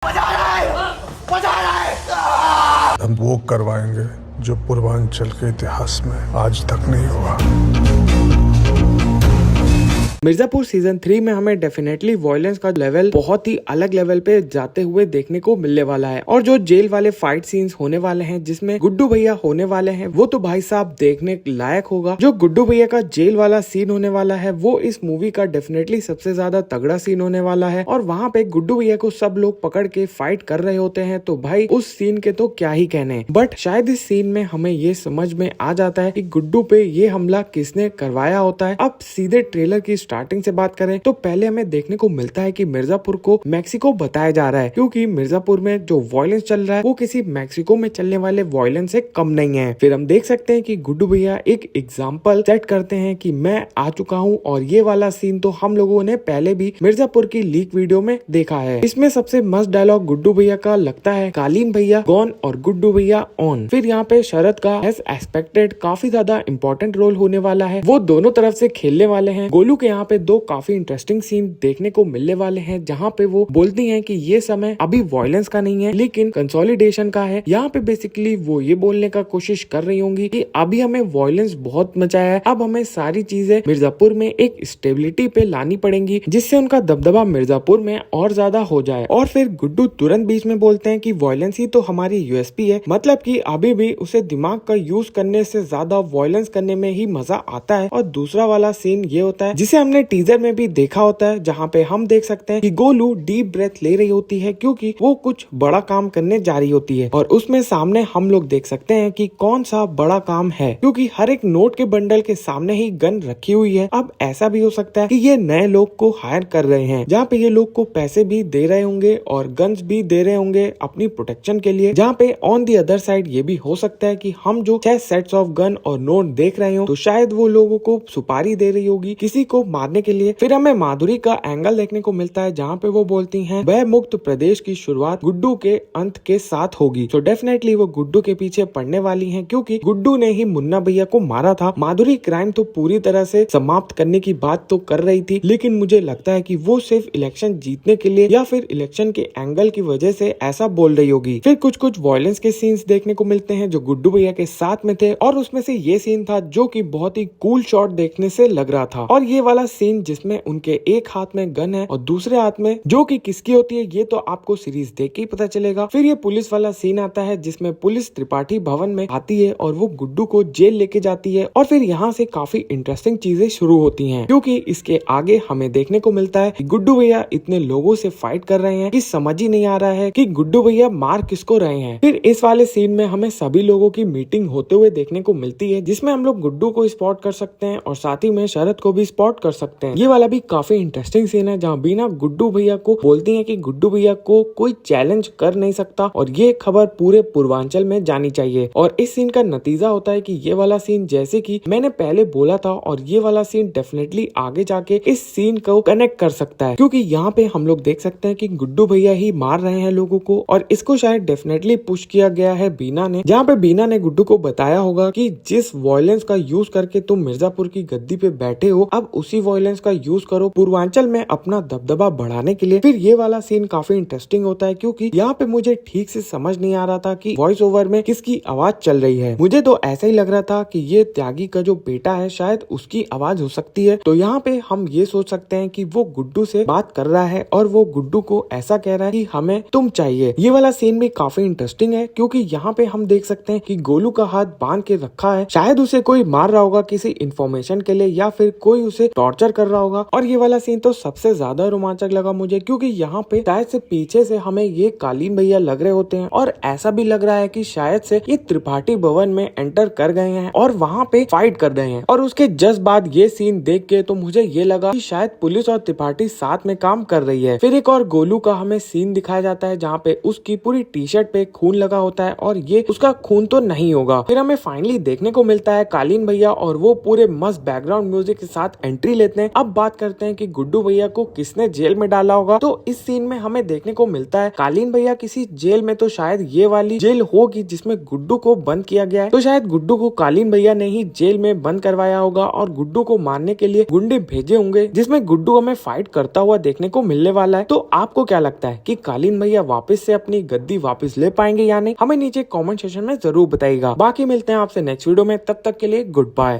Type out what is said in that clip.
हम वो करवाएंगे जो पूर्वांचल के इतिहास में आज तक नहीं हुआ। मिर्जापुर सीजन 3 में हमें डेफिनेटली वॉयलेंस का लेवल बहुत ही अलग लेवल पे जाते हुए देखने को मिलने वाला है। और जो जेल वाले फाइट सीन्स होने वाले हैं जिसमें गुड्डू भैया होने वाले हैं, वो तो भाई साहब देखने लायक होगा। जो गुड्डू भैया का जेल वाला सीन होने वाला है वो इस मूवी का डेफिनेटली सबसे ज्यादा तगड़ा सीन होने वाला है। और वहाँ पे गुड्डू भैया को सब लोग पकड़ के फाइट कर रहे होते हैं, तो भाई उस सीन के तो क्या ही कहने। बट शायद इस सीन में हमें ये समझ में आ जाता है कि गुड्डू पे ये हमला किसने करवाया होता है। अब सीधे ट्रेलर की स्टार्टिंग से बात करें तो पहले हमें देखने को मिलता है कि मिर्जापुर को मैक्सिको बताया जा रहा है, क्योंकि मिर्जापुर में जो वॉयलेंस चल रहा है वो किसी मैक्सिको में चलने वाले वॉयलेंस से कम नहीं है। फिर हम देख सकते हैं कि गुड्डू भैया एक एग्जाम्पल सेट करते हैं कि मैं आ चुका हूँ, और ये वाला सीन तो हम लोगों ने पहले भी मिर्जापुर की लीक वीडियो में देखा है। इसमें सबसे मस्त डायलॉग गुड्डू भैया का लगता है, कालीन भैया गॉन और गुड्डू भैया ऑन। फिर यहाँ पे शरद का एज एक्सपेक्टेड काफी ज्यादा इंपॉर्टेंट रोल होने वाला है, वो दोनों तरफ से खेलने वाले हैं। गोलू के यहाँ पे दो काफी इंटरेस्टिंग सीन देखने को मिलने वाले हैं, जहाँ पे वो बोलती हैं कि ये समय अभी वॉयलेंस का नहीं है लेकिन कंसोलिडेशन का है। यहाँ पे बेसिकली वो ये बोलने का कोशिश कर रही होंगी कि अभी हमें वॉयलेंस बहुत मचाया है, अब हमें सारी चीजें मिर्जापुर में एक स्टेबिलिटी पे लानी पड़ेंगी जिससे उनका दबदबा मिर्जापुर में और ज्यादा हो जाए। और फिर गुड्डू तुरंत बीच में बोलते हैं कि वॉयलेंस ही तो हमारी यूएसपी है, मतलब कि अभी भी उसे दिमाग का यूज करने से ज्यादा वॉयलेंस करने में ही मजा आता है। और दूसरा वाला सीन ये होता है जिसे हमने टीजर में भी देखा होता है, जहाँ पे हम देख सकते हैं कि गोलू डीप ब्रेथ ले रही होती है क्योंकि वो कुछ बड़ा काम करने जा रही होती है। और उसमें सामने हम लोग देख सकते हैं कि कौन सा बड़ा काम है, क्योंकि हर एक नोट के बंडल के सामने ही गन रखी हुई है। अब ऐसा भी हो सकता है कि ये नए लोग को हायर कर रहे हैं, जहाँ पे ये लोग को पैसे भी दे रहे होंगे और गन्स भी दे रहे होंगे अपनी प्रोटेक्शन के लिए। जहाँ पे ऑन दी अदर साइड ये भी हो सकता है कि हम जो 6 सेट्स ऑफ गन और नोट देख रहे हो, तो शायद वो लोगों को सुपारी दे रही होगी किसी को मारने के लिए। फिर हमें माधुरी का एंगल देखने को मिलता है, जहाँ पे वो बोलती हैं वह मुक्त प्रदेश की शुरुआत गुड्डू के अंत के साथ होगी। तो डेफिनेटली वो गुड्डू के पीछे पड़ने वाली हैं, क्योंकि गुड्डू ने ही मुन्ना भैया को मारा था। माधुरी क्राइम तो पूरी तरह से समाप्त करने की बात तो कर रही थी, लेकिन मुझे लगता है कि वो सिर्फ इलेक्शन जीतने के लिए या फिर इलेक्शन के एंगल की वजह से ऐसा बोल रही होगी। फिर कुछ वॉयलेंस के सीन्स देखने को मिलते हैं जो गुड्डू भैया के साथ में थे, और उसमें से ये सीन था जो कि बहुत ही कूल शॉट देखने से लग रहा था। और ये वाला सीन जिसमें उनके एक हाथ में गन है और दूसरे हाथ में जो कि किसकी होती है ये तो आपको सीरीज देख के ही पता चलेगा। फिर ये पुलिस वाला सीन आता है जिसमें पुलिस त्रिपाठी भवन में आती है और वो गुड्डू को जेल लेके जाती है। और फिर यहाँ से काफी इंटरेस्टिंग चीजें शुरू होती हैं, क्योंकि इसके आगे हमें देखने को मिलता है कि गुड्डू भैया इतने लोगों से फाइट कर रहे हैं कि समझ ही नहीं आ रहा है कि गुड्डू भैया मार किसको रहे हैं। फिर इस वाले सीन में हमें सभी लोगों की मीटिंग होते हुए देखने को मिलती है, जिसमें हम लोग गुड्डू को स्पॉट कर सकते हैं और साथ ही में शरद को भी स्पॉट कर सकते हैं। ये वाला भी काफी इंटरेस्टिंग सीन है, जहाँ बीना गुड्डू भैया को बोलती है कि गुड्डू भैया को कोई चैलेंज कर नहीं सकता और ये खबर पूरे पूर्वांचल में जानी चाहिए। और इस सीन का नतीजा होता है कि ये वाला सीन जैसे कि मैंने पहले बोला था, और ये वाला सीन डेफिनेटली आगे जाके इस सीन को कनेक्ट कर सकता है, क्योंकि यहाँ पे हम लोग देख सकते हैं कि गुड्डू भैया ही मार रहे हैं लोगों को, और इसको शायद डेफिनेटली पुश किया गया है बीना ने, जहाँ पे बीना ने गुड्डू को बताया होगा कि जिस वॉयलेंस का यूज करके तुम मिर्जापुर की गद्दी पे बैठे हो, अब उसी वॉयलेंस का यूज करो पूर्वांचल में अपना दबदबा बढ़ाने के लिए। फिर ये वाला सीन काफी इंटरेस्टिंग होता है, क्योंकि यहाँ पे मुझे ठीक से समझ नहीं आ रहा था कि वॉइस ओवर में किसकी आवाज चल रही है। मुझे तो ऐसा ही लग रहा था कि ये त्यागी का जो बेटा है शायद उसकी आवाज हो सकती है। तो यहाँ पे हम ये सोच सकते हैं कि वो गुड्डू से बात कर रहा है और वो गुड्डू को ऐसा कह रहा है कि हमें तुम चाहिए। ये वाला सीन भी काफी इंटरेस्टिंग है, क्योंकि यहाँ पे हम देख सकते हैं कि गोलू का हाथ बांध के रखा है, शायद उसे कोई मार रहा होगा किसी इन्फॉर्मेशन के लिए, या फिर कोई उसे टॉर्चर कर रहा होगा। और ये वाला सीन तो सबसे ज्यादा रोमांचक लगा मुझे, क्योंकि यहाँ पे शायद से पीछे से हमें ये कालीन भैया लग रहे होते हैं, और ऐसा भी लग रहा है कि शायद से ये त्रिपाठी भवन में एंटर कर गए हैं और वहाँ पे फाइट कर रहे हैं। और उसके जस्ट बाद ये सीन देख के तो मुझे ये लगा कि शायद पुलिस और त्रिपाठी साथ में काम कर रही है। फिर एक और गोलू का हमें सीन दिखाया जाता है, जहाँ पे उसकी पूरी टी शर्ट पे खून लगा होता है, और ये उसका खून तो नहीं होगा। फिर हमें फाइनली देखने को मिलता है कालीन भैया, और वो पूरे मस्त बैकग्राउंड म्यूजिक के साथ एंट्री लेते हैं। अब बात करते हैं कि गुड्डू भैया को किसने जेल में डाला होगा। तो इस सीन में हमें देखने को मिलता है कालीन भैया किसी जेल में, तो शायद ये वाली जेल होगी जिसमें गुड्डू को बंद किया गया है। तो शायद गुड्डू को कालीन भैया ने ही जेल में बंद करवाया होगा और गुड्डू को मारने के लिए गुंडे भेजे होंगे, जिसमें गुड्डू हमें फाइट करता हुआ देखने को मिलने वाला है। तो आपको क्या लगता है कि कालीन भैया वापस से अपनी गद्दी वापस ले पाएंगे या नहीं? हमें नीचे कमेंट सेक्शन में जरूर बताइएगा। बाकी मिलते हैं आपसे नेक्स्ट वीडियो में, तब तक के लिए गुड बाय।